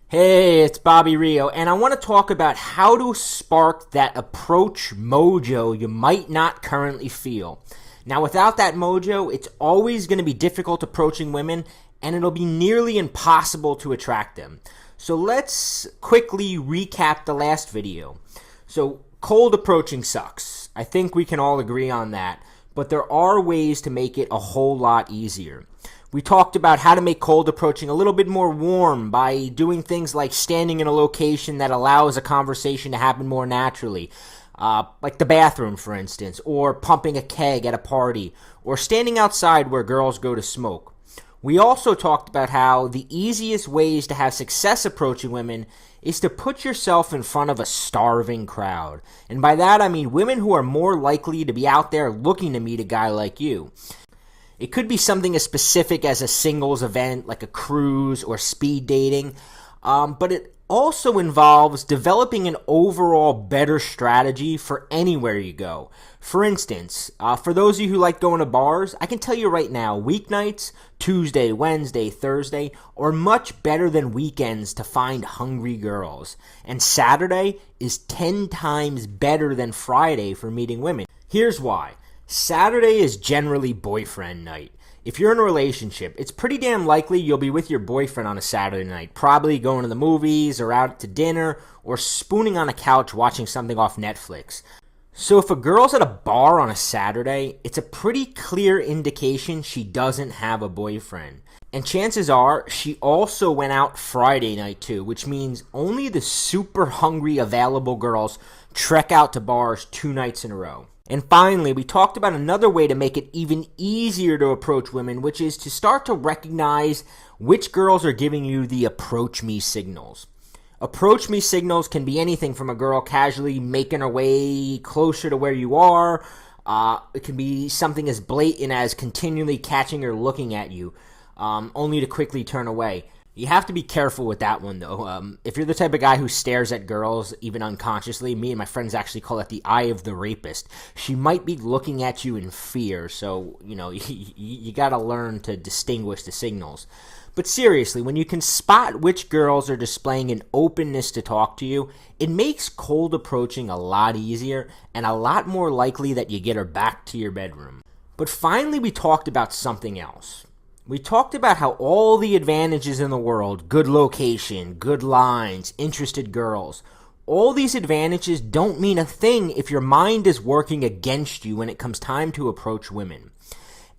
Hey, it's Bobby Rio, and I want to talk about how to spark that approach mojo you might not currently feel. Now, without that mojo, it's always going to be difficult approaching women, and it'll be nearly impossible to attract them. So let's quickly recap the last video. So, cold approaching sucks. I think we can all agree on that, but there are ways to make it a whole lot easier. We talked about how to make cold approaching a little bit more warm by doing things like standing in a location that allows a conversation to happen more naturally, like the bathroom, for instance, or pumping a keg at a party, or standing outside where girls go to smoke. We also talked about how the easiest ways to have success approaching women is to put yourself in front of a starving crowd. And by that I mean women who are more likely to be out there looking to meet a guy like you. It could be something as specific as a singles event, like a cruise or speed dating, but it also involves developing an overall better strategy for anywhere you go. For instance, for those of you who like going to bars, I can tell you right now, weeknights, Tuesday, Wednesday, Thursday, are much better than weekends to find hungry girls. And Saturday is 10 times better than Friday for meeting women. Here's why. Saturday is generally boyfriend night. If you're in a relationship, it's pretty damn likely you'll be with your boyfriend on a Saturday night, probably going to the movies or out to dinner or spooning on a couch watching something off Netflix. So if a girl's at a bar on a Saturday, it's a pretty clear indication she doesn't have a boyfriend. And chances are she also went out Friday night too, which means only the super hungry available girls trek out to bars 2 nights in a row. And finally, we talked about another way to make it even easier to approach women, which is to start to recognize which girls are giving you the approach me signals. Approach me signals can be anything from a girl casually making her way closer to where you are. It can be something as blatant as continually catching her looking at you, only to quickly turn away. You have to be careful with that one, though. If you're the type of guy who stares at girls, even unconsciously, me and my friends actually call it the eye of the rapist. She might be looking at you in fear, so, you gotta learn to distinguish the signals. But seriously, when you can spot which girls are displaying an openness to talk to you, it makes cold approaching a lot easier and a lot more likely that you get her back to your bedroom. But finally, we talked about something else. We talked about how all the advantages in the world, good location, good lines, interested girls, all these advantages don't mean a thing if your mind is working against you when it comes time to approach women.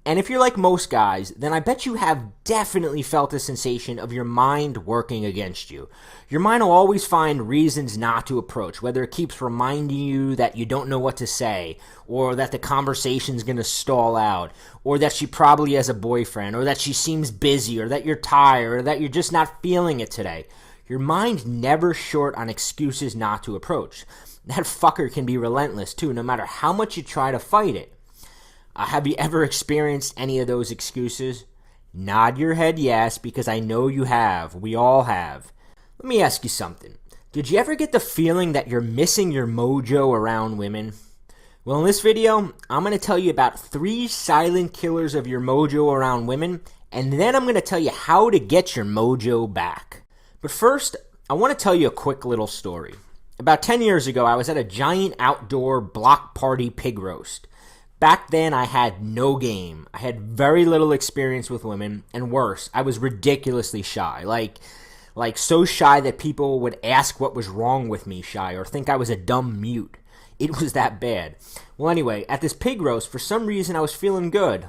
And if you're like most guys, then I bet you have definitely felt the sensation of your mind working against you. Your mind will always find reasons not to approach, whether it keeps reminding you that you don't know what to say, or that the conversation's going to stall out, or that she probably has a boyfriend, or that she seems busy, or that you're tired, or that you're just not feeling it today. Your mind's never short on excuses not to approach. That fucker can be relentless too, no matter how much you try to fight it. Have you ever experienced any of those excuses? Nod your head yes, because I know you have. We all have. Let me ask you something. Did you ever get the feeling that you're missing your mojo around women? Well, in this video, I'm going to tell you about 3 silent killers of your mojo around women, and then I'm going to tell you how to get your mojo back. But first, I want to tell you a quick little story. About 10 years ago, I was at a giant outdoor block party pig roast. Back then, I had no game. I had very little experience with women, and worse, I was ridiculously shy. Like so shy that people would ask what was wrong with me shy, or think I was a dumb mute. It was that bad. Well, anyway, at this pig roast, for some reason, I was feeling good.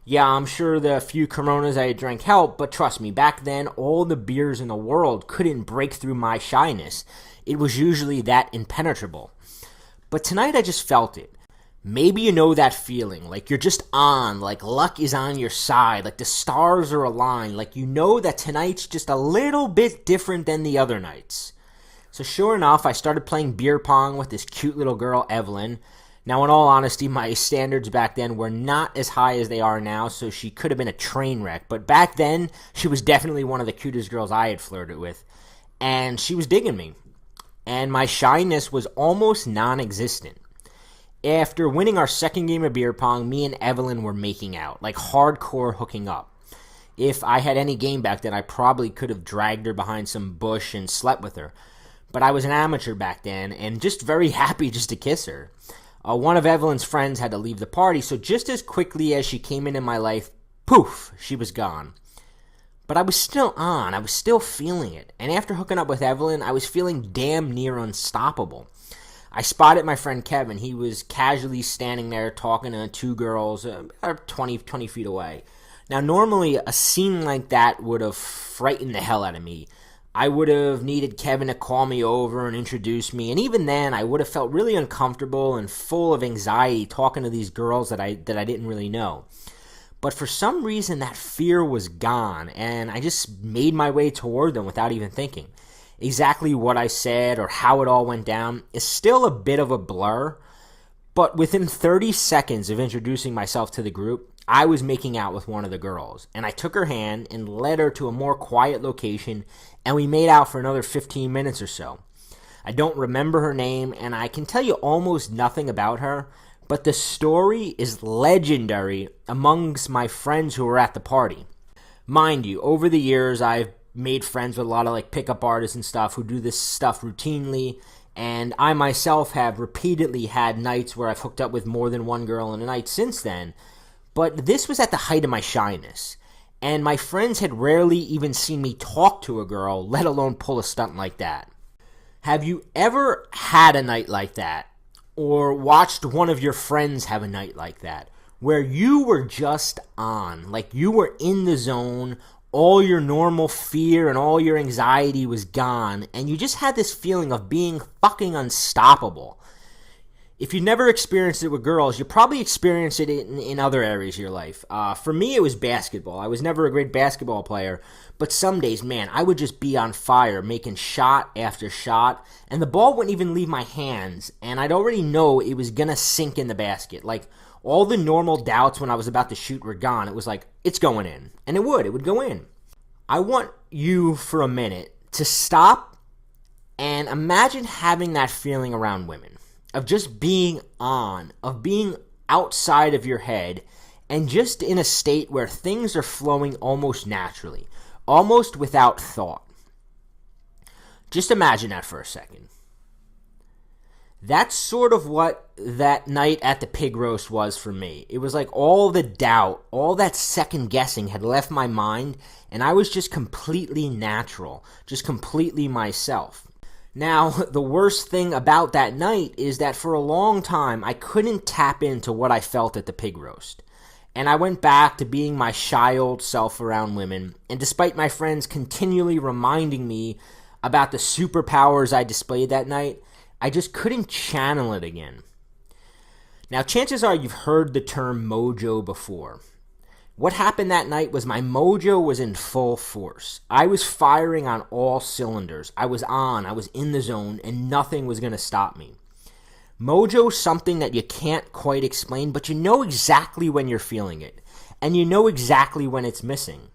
Yeah, I'm sure the few Coronas I had drank helped, but trust me, back then, all the beers in the world couldn't break through my shyness. It was usually that impenetrable. But tonight, I just felt it. Maybe you know that feeling, like you're just on, like luck is on your side, like the stars are aligned, like you know that tonight's just a little bit different than the other nights. So sure enough, I started playing beer pong with this cute little girl, Evelyn. Now, in all honesty, my standards back then were not as high as they are now, so she could have been a train wreck. But back then, she was definitely one of the cutest girls I had flirted with. And she was digging me. And my shyness was almost non-existent. After winning our second game of beer pong, me and Evelyn were making out, like hardcore hooking up. If I had any game back then, I probably could have dragged her behind some bush and slept with her. But I was an amateur back then and just very happy just to kiss her. One of Evelyn's friends had to leave the party, so just as quickly as she came into my life, poof, she was gone. But I was still on. I was still feeling it. And after hooking up with Evelyn, I was feeling damn near unstoppable. I spotted my friend Kevin. He was casually standing there talking to two girls 20 feet away. Now, normally, a scene like that would have frightened the hell out of me. I would have needed Kevin to call me over and introduce me, and even then, I would have felt really uncomfortable and full of anxiety talking to these girls that I didn't really know. But for some reason, that fear was gone, and I just made my way toward them without even thinking. Exactly what I said or how it all went down is still a bit of a blur, but within 30 seconds of introducing myself to the group, I was making out with one of the girls, and I took her hand and led her to a more quiet location, and we made out for another 15 minutes or so. I don't remember her name, and I can tell you almost nothing about her, but the story is legendary amongst my friends who were at the party. Mind you, over the years, I've made friends with a lot of pickup artists and stuff who do this stuff routinely, and I myself have repeatedly had nights where I've hooked up with more than one girl in a night since then. But this was at the height of my shyness, and my friends had rarely even seen me talk to a girl, let alone pull a stunt like that. Have you ever had a night like that, or watched one of your friends have a night like that, where you were just on, like you were in the zone, all your normal fear and all your anxiety was gone, and you just had this feeling of being fucking unstoppable? If you never experienced it with girls, you probably experienced it in other areas of your life. For me, it was basketball. I was never a great basketball player, but some days, man, I would just be on fire, making shot after shot, and the ball wouldn't even leave my hands, and I'd already know it was going to sink in the basket. Like, all the normal doubts when I was about to shoot were gone. It was like, it's going in, and it would go in. I want you for a minute to stop and imagine having that feeling around women. Of just being on, of being outside of your head, and just in a state where things are flowing almost naturally, almost without thought. Just imagine that for a second. That's sort of what that night at the pig roast was for me. It was like all the doubt, all that second guessing had left my mind, and I was just completely natural, just completely myself. Now, the worst thing about that night is that for a long time, I couldn't tap into what I felt at the pig roast. And I went back to being my shy old self around women, and despite my friends continually reminding me about the superpowers I displayed that night, I just couldn't channel it again. Now, chances are you've heard the term mojo before. What happened that night was my mojo was in full force. I was firing on all cylinders. I was on, I was in the zone, and nothing was going to stop me. Mojo's something that you can't quite explain, but you know exactly when you're feeling it, and you know exactly when it's missing.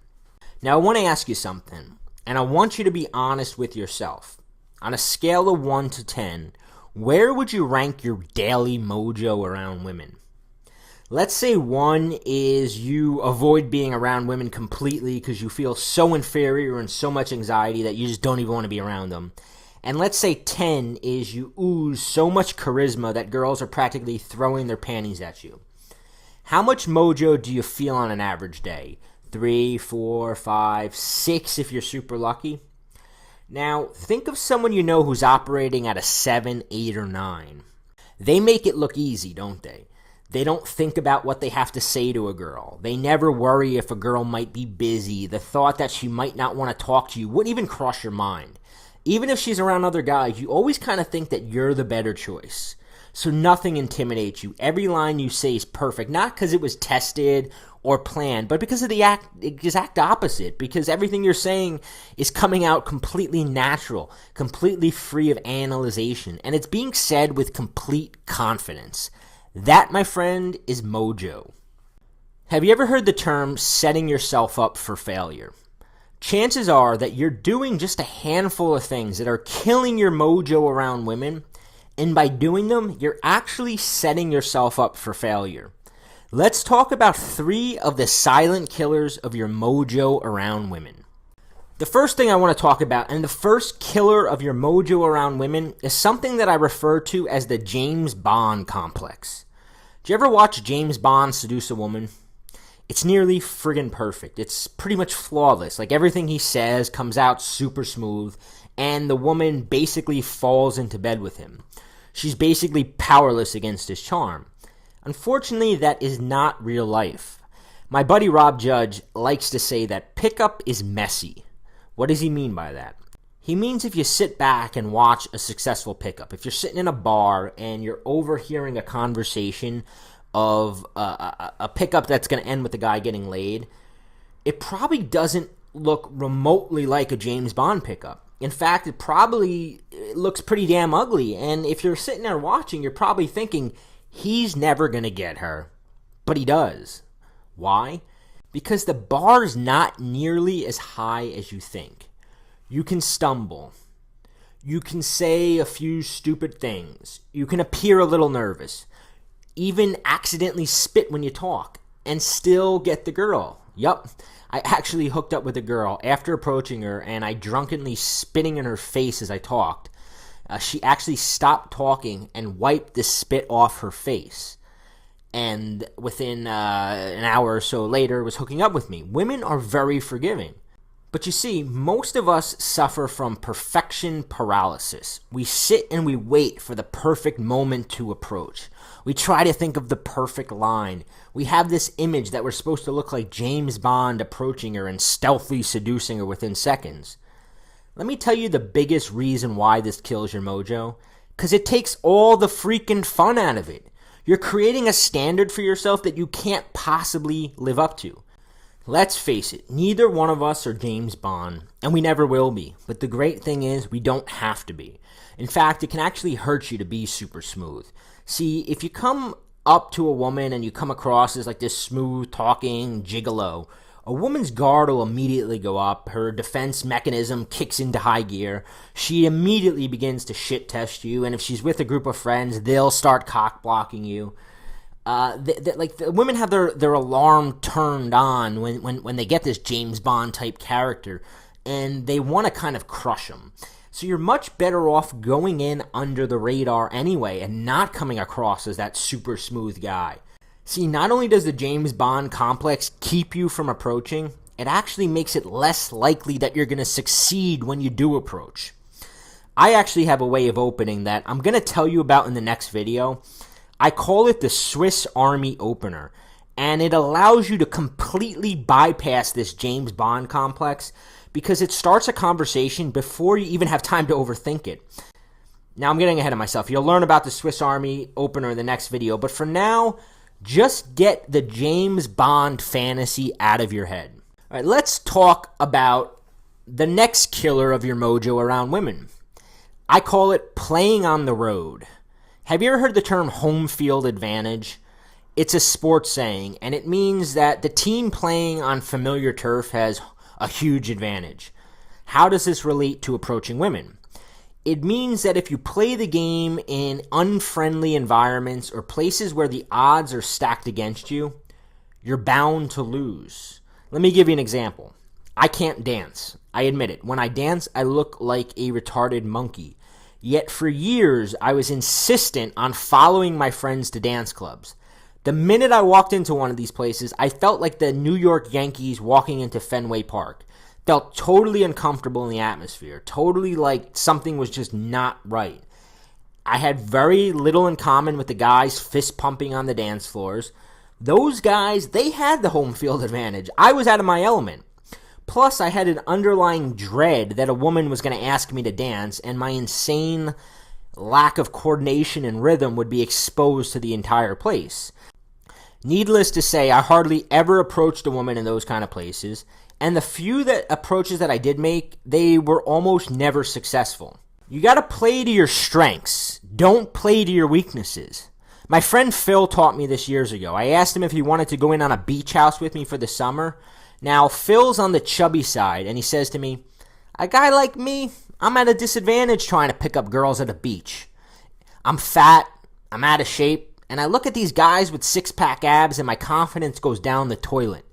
Now, I want to ask you something, and I want you to be honest with yourself. On a scale of 1 to 10, where would you rank your daily mojo around women? Let's say 1 is you avoid being around women completely because you feel so inferior and so much anxiety that you just don't even want to be around them. And let's say 10 is you ooze so much charisma that girls are practically throwing their panties at you. How much mojo do you feel on an average day? 3, 4, 5, 6 if you're super lucky? Now, think of someone you know who's operating at a 7, 8, or 9. They make it look easy, don't they? They don't think about what they have to say to a girl. They never worry if a girl might be busy. The thought that she might not want to talk to you wouldn't even cross your mind. Even if she's around other guys, you always kind of think that you're the better choice. So nothing intimidates you. Every line you say is perfect, not because it was tested or planned, but because of the exact opposite, because everything you're saying is coming out completely natural, completely free of analyzation, and it's being said with complete confidence. That, my friend, is mojo. Have you ever heard the term setting yourself up for failure? Chances are that you're doing just a handful of things that are killing your mojo around women, and by doing them, you're actually setting yourself up for failure. Let's talk about 3 of the silent killers of your mojo around women. The first thing I want to talk about, and the first killer of your mojo around women, is something that I refer to as the James Bond complex. Did you ever watch James Bond seduce a woman? It's nearly friggin' perfect. It's pretty much flawless. Like, everything he says comes out super smooth, and the woman basically falls into bed with him. She's basically powerless against his charm. Unfortunately, that is not real life. My buddy Rob Judge likes to say that pickup is messy. What does he mean by that? He means if you sit back and watch a successful pickup, if you're sitting in a bar and you're overhearing a conversation of a pickup that's going to end with the guy getting laid, it probably doesn't look remotely like a James Bond pickup. In fact, it looks pretty damn ugly. And if you're sitting there watching, you're probably thinking, he's never going to get her. But he does. Why? Because the bar's not nearly as high as you think. You can stumble. You can say a few stupid things. You can appear a little nervous. Even accidentally spit when you talk and still get the girl. Yup, I actually hooked up with a girl after approaching her and I drunkenly spitting in her face as I talked. She actually stopped talking and wiped the spit off her face. And within an hour or so later was hooking up with me. Women are very forgiving. But you see, most of us suffer from perfection paralysis. We sit and we wait for the perfect moment to approach. We try to think of the perfect line. We have this image that we're supposed to look like James Bond approaching her and stealthily seducing her within seconds. Let me tell you the biggest reason why this kills your mojo. Because it takes all the freaking fun out of it. You're creating a standard for yourself that you can't possibly live up to. Let's face it, neither one of us are James Bond, and we never will be. But the great thing is, we don't have to be. In fact, it can actually hurt you to be super smooth. See, if you come up to a woman and you come across as like this smooth-talking gigolo, a woman's guard will immediately go up, her defense mechanism kicks into high gear, she immediately begins to shit-test you, and if she's with a group of friends, they'll start cock-blocking you. The women have their alarm turned on when they get this James Bond type character, and they want to kind of crush them. So you're much better off going in under the radar anyway and not coming across as that super smooth guy. See, not only does the James Bond complex keep you from approaching, it actually makes it less likely that you're going to succeed when you do approach. I actually have a way of opening that I'm going to tell you about in the next video. I call it the Swiss Army opener, and it allows you to completely bypass this James Bond complex because it starts a conversation before you even have time to overthink it. Now, I'm getting ahead of myself. You'll learn about the Swiss Army opener in the next video, but for now, just get the James Bond fantasy out of your head. All right, let's talk about the next killer of your mojo around women. I call it playing on the road. Have you ever heard the term home field advantage? It's a sports saying, and it means that the team playing on familiar turf has a huge advantage. How does this relate to approaching women? It means that if you play the game in unfriendly environments or places where the odds are stacked against you, you're bound to lose. Let me give you an example. I can't dance. I admit it. When I dance, I look like a retarded monkey. Yet for years, I was insistent on following my friends to dance clubs. The minute I walked into one of these places, I felt like the New York Yankees walking into Fenway Park. Felt totally uncomfortable in the atmosphere. Totally like something was just not right. I had very little in common with the guys fist pumping on the dance floors. Those guys, they had the home field advantage. I was out of my element. Plus, I had an underlying dread that a woman was going to ask me to dance, and my insane lack of coordination and rhythm would be exposed to the entire place. Needless to say, I hardly ever approached a woman in those kind of places, and the few approaches that I did make, they were almost never successful. You got to play to your strengths. Don't play to your weaknesses. My friend Phil taught me this years ago. I asked him if he wanted to go in on a beach house with me for the summer. Now, Phil's on the chubby side, and he says to me, a guy like me, I'm at a disadvantage trying to pick up girls at a beach. I'm fat, I'm out of shape, and I look at these guys with six-pack abs and my confidence goes down the toilet.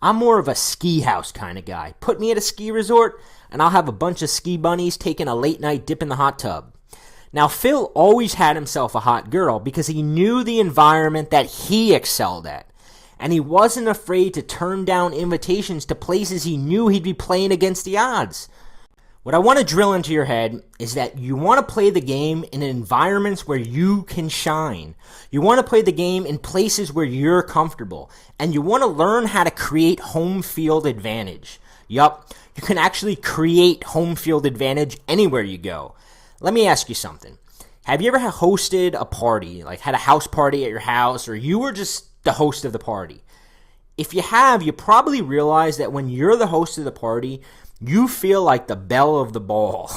I'm more of a ski house kind of guy. Put me at a ski resort, and I'll have a bunch of ski bunnies taking a late-night dip in the hot tub. Now, Phil always had himself a hot girl because he knew the environment that he excelled at. And he wasn't afraid to turn down invitations to places he knew he'd be playing against the odds. What I want to drill into your head is that you want to play the game in environments where you can shine. You want to play the game in places where you're comfortable. And you want to learn how to create home field advantage. Yup, you can actually create home field advantage anywhere you go. Let me ask you something. Have you ever hosted a party, like had a house party at your house, or you were just the host of the party? If you have, you probably realize that when you're the host of the party, you feel like the belle of the ball,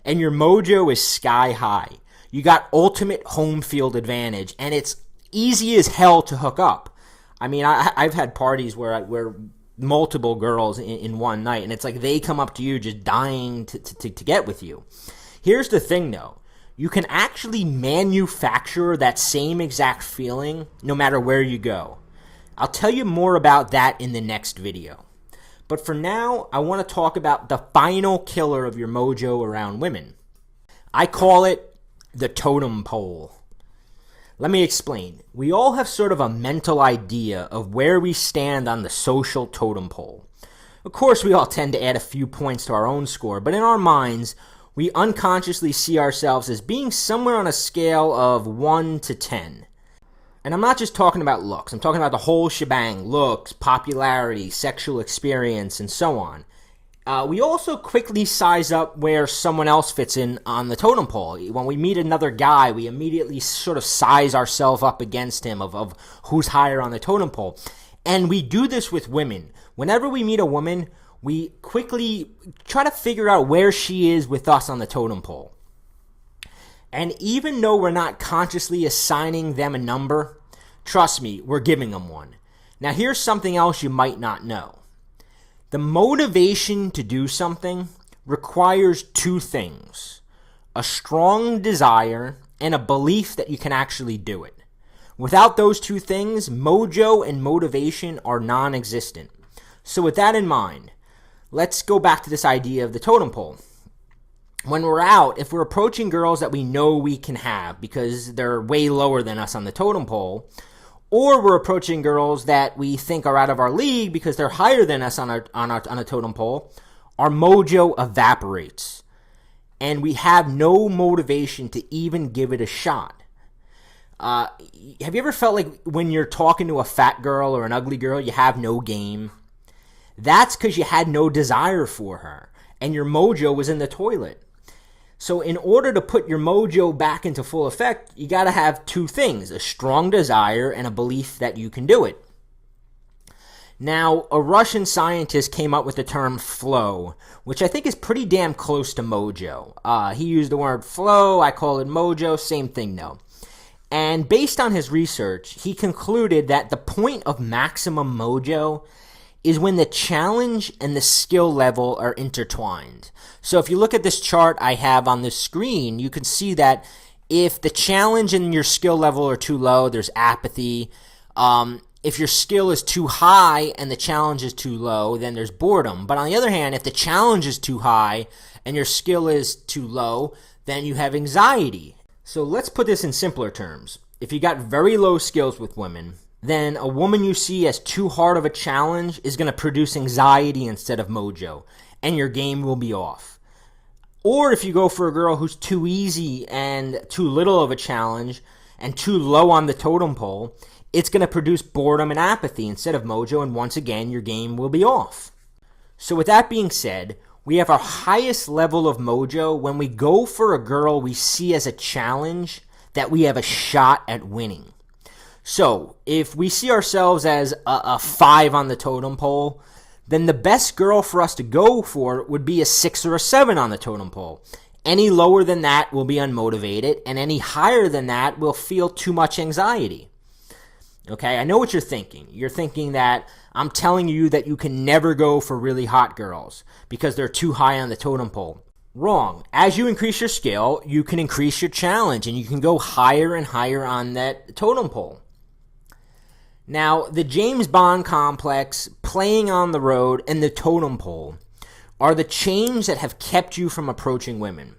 and your mojo is sky high. You got ultimate home field advantage, and it's easy as hell to hook up. I mean, I've had parties where multiple girls in one night, and it's like they come up to you just dying to get with you. Here's the thing, though. You can actually manufacture that same exact feeling no matter where you go. I'll tell you more about that in the next video. But for now, I want to talk about the final killer of your mojo around women. I call it the totem pole. Let me explain. We all have sort of a mental idea of where we stand on the social totem pole. Of course, we all tend to add a few points to our own score, but in our minds, we unconsciously see ourselves as being somewhere on a scale of 1 to 10. And I'm not just talking about looks. I'm talking about the whole shebang. Looks, popularity, sexual experience, and so on. We also quickly size up where someone else fits in on the totem pole. When we meet another guy, we immediately sort of size ourselves up against him of who's higher on the totem pole. And we do this with women. Whenever we meet a woman, we quickly try to figure out where she is with us on the totem pole. And even though we're not consciously assigning them a number, trust me, we're giving them one. Now, here's something else you might not know. The motivation to do something requires two things: a strong desire and a belief that you can actually do it. Without those two things, mojo and motivation are non-existent. So with that in mind, let's go back to this idea of the totem pole. When we're out, if we're approaching girls that we know we can have because they're way lower than us on the totem pole, or we're approaching girls that we think are out of our league because they're higher than us on a totem pole, our mojo evaporates. And we have no motivation to even give it a shot. Have you ever felt like when you're talking to a fat girl or an ugly girl, you have no game? That's because you had no desire for her, and your mojo was in the toilet. So in order to put your mojo back into full effect, you got to have two things: a strong desire and a belief that you can do it. Now, a Russian scientist came up with the term flow, which I think is pretty damn close to mojo. He used the word flow, I call it mojo, same thing though. And based on his research, he concluded that the point of maximum mojo is when the challenge and the skill level are intertwined. So if you look at this chart I have on this screen, you can see that if the challenge and your skill level are too low, there's apathy. If your skill is too high and the challenge is too low, then there's boredom. But on the other hand, if the challenge is too high and your skill is too low, then you have anxiety. So let's put this in simpler terms. If you got very low skills with women, then a woman you see as too hard of a challenge is going to produce anxiety instead of mojo, and your game will be off. Or if you go for a girl who's too easy and too little of a challenge and too low on the totem pole, it's going to produce boredom and apathy instead of mojo, and once again, your game will be off. So with that being said, we have our highest level of mojo when we go for a girl we see as a challenge that we have a shot at winning. So, if we see ourselves as a 5 on the totem pole, then the best girl for us to go for would be a 6 or a 7 on the totem pole. Any lower than that will be unmotivated, and any higher than that will feel too much anxiety. Okay, I know what you're thinking. You're thinking that I'm telling you that you can never go for really hot girls because they're too high on the totem pole. Wrong. As you increase your skill, you can increase your challenge and you can go higher and higher on that totem pole. Now, the James Bond complex, playing on the road, and the totem pole are the chains that have kept you from approaching women.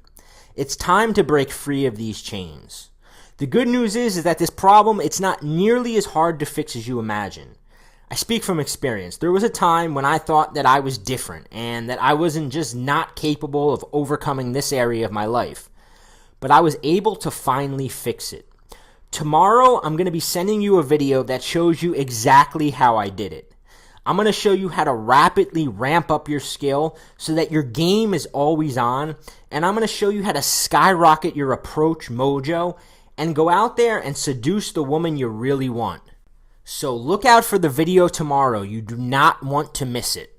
It's time to break free of these chains. The good news is that this problem, it's not nearly as hard to fix as you imagine. I speak from experience. There was a time when I thought that I was different and that I wasn't just not capable of overcoming this area of my life. But I was able to finally fix it. Tomorrow, I'm going to be sending you a video that shows you exactly how I did it. I'm going to show you how to rapidly ramp up your skill so that your game is always on. And I'm going to show you how to skyrocket your approach mojo and go out there and seduce the woman you really want. So look out for the video tomorrow. You do not want to miss it.